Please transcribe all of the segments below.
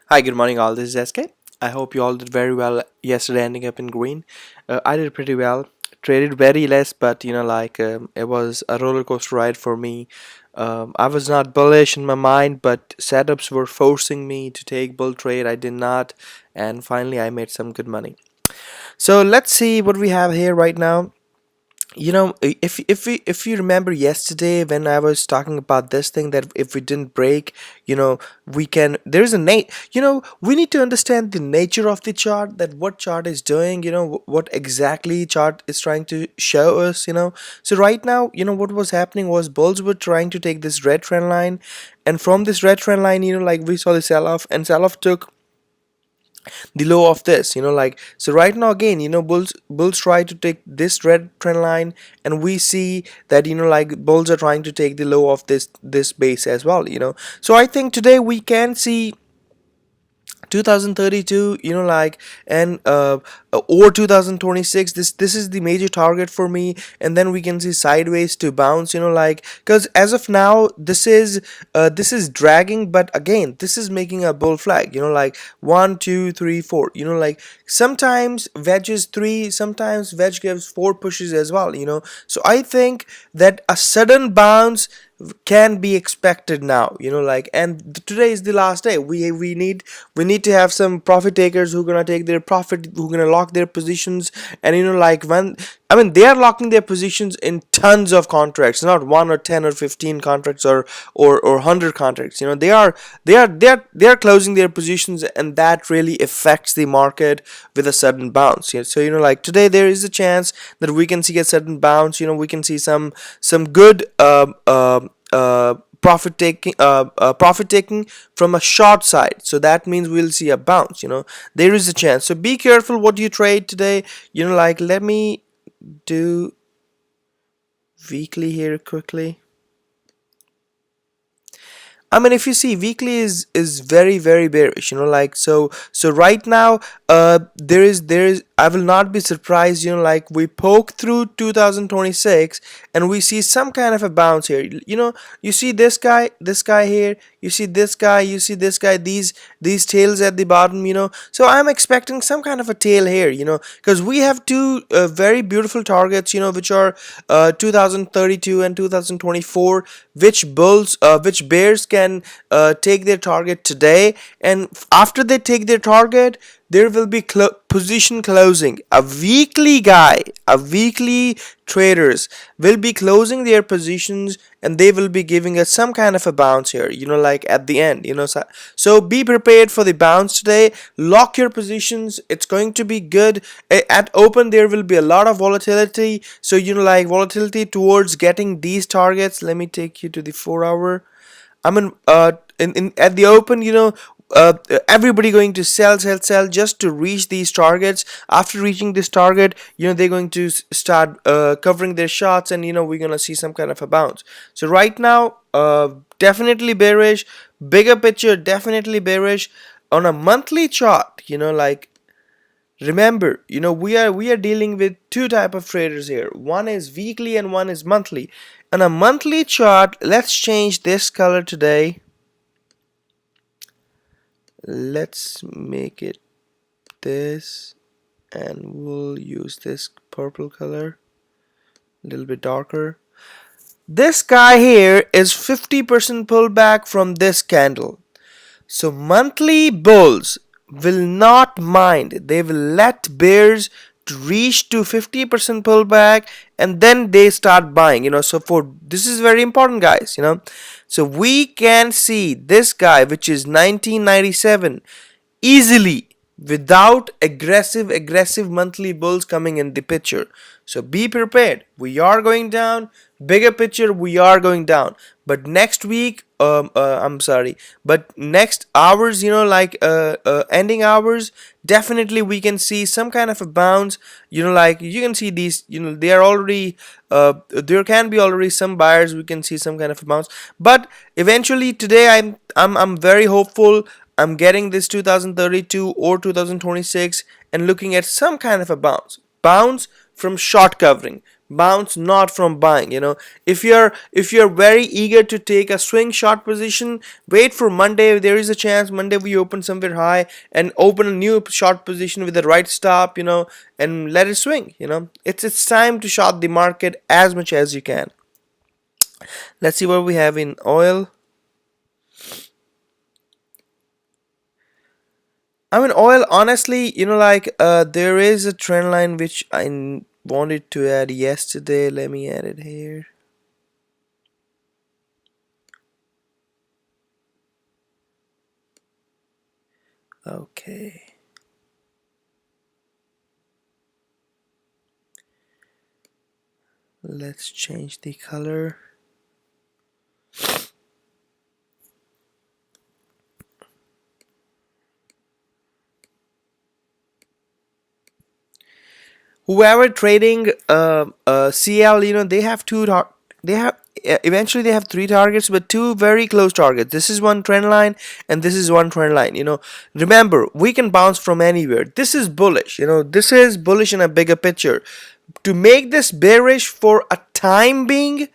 Hi, good morning, all. This is SK. I hope you all did very well yesterday, ending up in green. I did pretty well. Traded very less, but it was a roller coaster ride for me. I was not bullish in my mind, but setups were forcing me to take bull trade. I did not, and finally, I made some good money. So let's see what we have here right now. If you remember yesterday when I was talking about this thing, that if we didn't break, we can, there's a we need to understand the nature of the chart, that what chart is doing, what exactly chart is trying to show us. So right now, what was happening was bulls were trying to take this red trend line, and from this red trend line, like we saw the sell off, and sell off took the low of this, so right now again, bulls try to take this red trend line, and we see that, like bulls are trying to take the low of this base as well. So I think today we can see 2032, and or 2026. This is the major target for me, and then we can see sideways to bounce, because as of now this is dragging, but again this is making a bull flag, like 1 2 3 4, like sometimes wedges 3, sometimes wedge gives 4 pushes as well. So I think that a sudden bounce can be expected now, and today is the last day. We need to have some profit takers who are gonna take their profit, who are gonna lock their positions. And when they are locking their positions in tons of contracts, not 1 or 10 or 15 contracts, or 100 contracts. They are closing their positions, and that really affects the market with a sudden bounce. So like today there is a chance that we can see a sudden bounce. We can see some good profit taking from a short side. So that means we'll see a bounce. There is a chance, so be careful what you trade today. Like let me do weekly here quickly. I mean, if you see, weekly is very very bearish. So right now, there is. I will not be surprised. Like we poke through 2026, and we see some kind of a bounce here. You see this guy here. You see this guy. You see this guy. These tails at the bottom. So I'm expecting some kind of a tail here. Because we have two very beautiful targets. Which are 2032 and 2024, which bears can take their target today, and after they take their target, there will be position closing. A weekly traders will be closing their positions, and they will be giving us some kind of a bounce here, like at the end. So be prepared for the bounce today. Lock your positions. It's going to be good. At open there will be a lot of volatility, so like volatility towards getting these targets. Let me take you to the 4 hour. I mean, in at the open, everybody going to sell just to reach these targets. After reaching this target, they're going to start covering their shots, and we're gonna see some kind of a bounce. So right now, definitely bearish. Bigger picture, definitely bearish. On a monthly chart, like remember, we are dealing with two type of traders here. One is weekly and one is monthly. On a monthly chart, let's change this color today. Let's make it this, and we'll use this purple color, a little bit darker. This guy here is 50% pullback from this candle. So monthly bulls will not mind. They will let bears to reach to 50% pullback, and then they start buying. So for this is very important, guys. So we can see this guy, which is 1997, easily without aggressive monthly bulls coming in the picture. So be prepared. We are going down. Bigger picture, we are going down. But next week, I'm sorry, but next hours, ending hours, definitely we can see some kind of a bounce. Like you can see these, they are already, there can be already some buyers. We can see some kind of a bounce, but eventually today I'm very hopeful. I'm getting this 2032 or 2026 and looking at some kind of a bounce from short covering. bounce, not from buying. If you're very eager to take a swing short position, wait for Monday. There is a chance Monday we open somewhere high and open a new short position with the right stop, and let it swing. It's time to short the market as much as you can. Let's see what we have in oil. I mean, oil, honestly, there is a trend line which I wanted to add yesterday. Let me add it here. Okay. Let's change the color. Whoever trading CL, they have they have eventually they have three targets, but two very close targets. This is one trend line and this is one trend line. Remember, we can bounce from anywhere. This is bullish. This is bullish in a bigger picture. To make this bearish for a time being,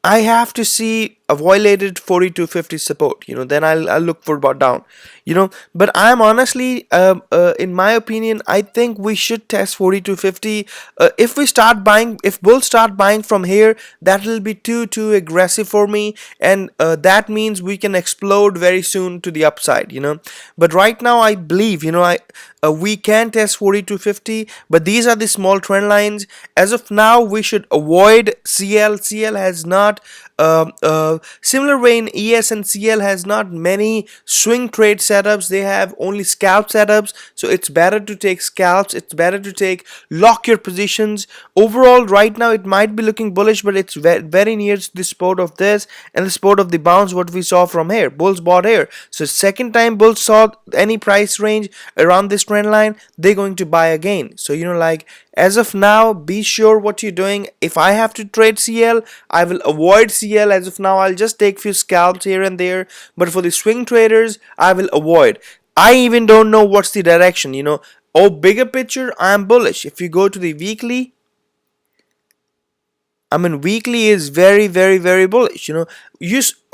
I have to see a violated 4250 support. Then I'll look for bot down. But I'm honestly, in my opinion, I think we should test 4250. If bulls start buying from here, that will be too aggressive for me, and that means we can explode very soon to the upside. But right now, I believe, we can test 4250, but these are the small trend lines. As of now, we should avoid CL. CL has not similar way in ES and CL has not many swing trade setups. They have only scalp setups, so it's better to take scalps. It's better to take lock your positions. Overall, right now it might be looking bullish, but it's very near to the support of this and the support of the bounce what we saw from here. Bulls bought here, so second time bulls saw any price range around this trend line, they're going to buy again. So as of now, be sure what you're doing. If I have to trade CL, I will avoid CL. As of now, I'll just take few scalps here and there, but for the swing traders, I will avoid. I even don't know what's the direction. Bigger picture, I'm bullish. If you go to the weekly, weekly is very, very, very bullish.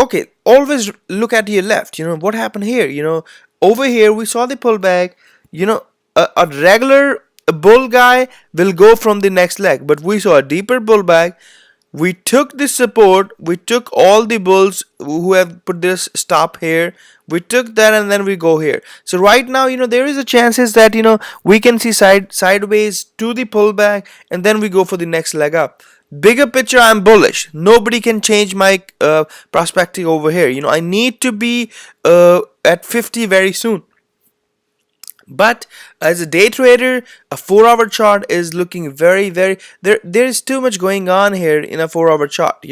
Okay, always look at your left. What happened here? Over here we saw the pullback. A regular bull guy will go from the next leg, but we saw a deeper pullback. We took the support. We took all the bulls who have put this stop here. We took that and then we go here. So right now, there is a chances that we can see sideways to the pullback and then we go for the next leg up. Bigger picture, I'm bullish. Nobody can change my perspective over here. I need to be at 50 very soon. But as a day trader, a 4-hour chart is looking very, very, there's too much going on here in a 4-hour chart.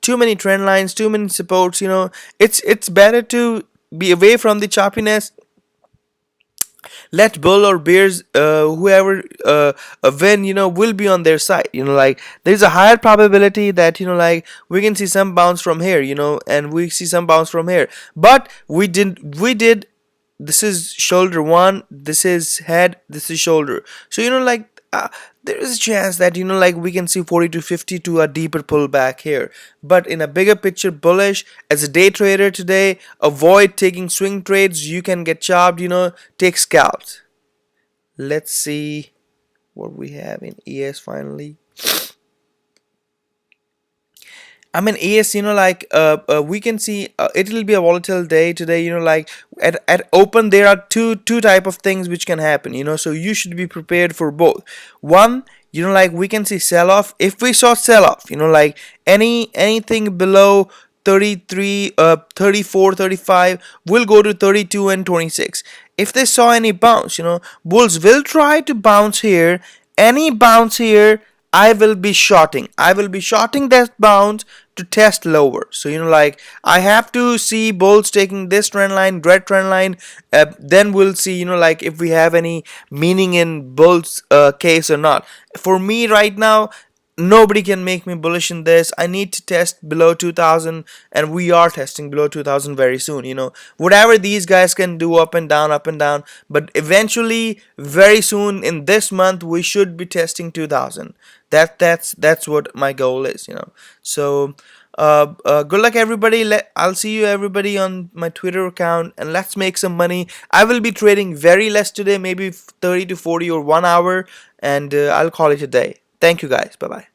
Too many trend lines, too many supports. It's better to be away from the choppiness. Let bull or bears, whoever win, will be on their side. There's a higher probability that we can see some bounce from here, and we see some bounce from here. But we did. This is shoulder one, this is head, this is shoulder. So there is a chance that we can see 4250 to a deeper pullback here. But in a bigger picture, bullish. As a day trader today, avoid taking swing trades. You can get chopped. Take scalps. Let's see what we have in ES finally. ES, we can see it will be a volatile day today. At open, there are two type of things which can happen. So you should be prepared for both. One, we can see sell off. If we saw sell off, anything below 33, 34, 35 will go to 32 and 26. If they saw any bounce, bulls will try to bounce here. Any bounce here, I will be shorting. I will be shorting that bounce to test lower. So I have to see bulls taking this trend line, red trend line. Then we'll see if we have any meaning in bulls case or not. For me right now, nobody can make me bullish in this. I need to test below 2000, and we are testing below 2000 very soon. Whatever these guys can do, up and down, but eventually very soon in this month we should be testing 2000. That's what my goal is, you know. So good luck everybody. I'll see you everybody on my Twitter account, and let's make some money. I will be trading very less today, maybe 30 to 40 or 1 hour, and I'll call it a day. Thank you guys. Bye bye.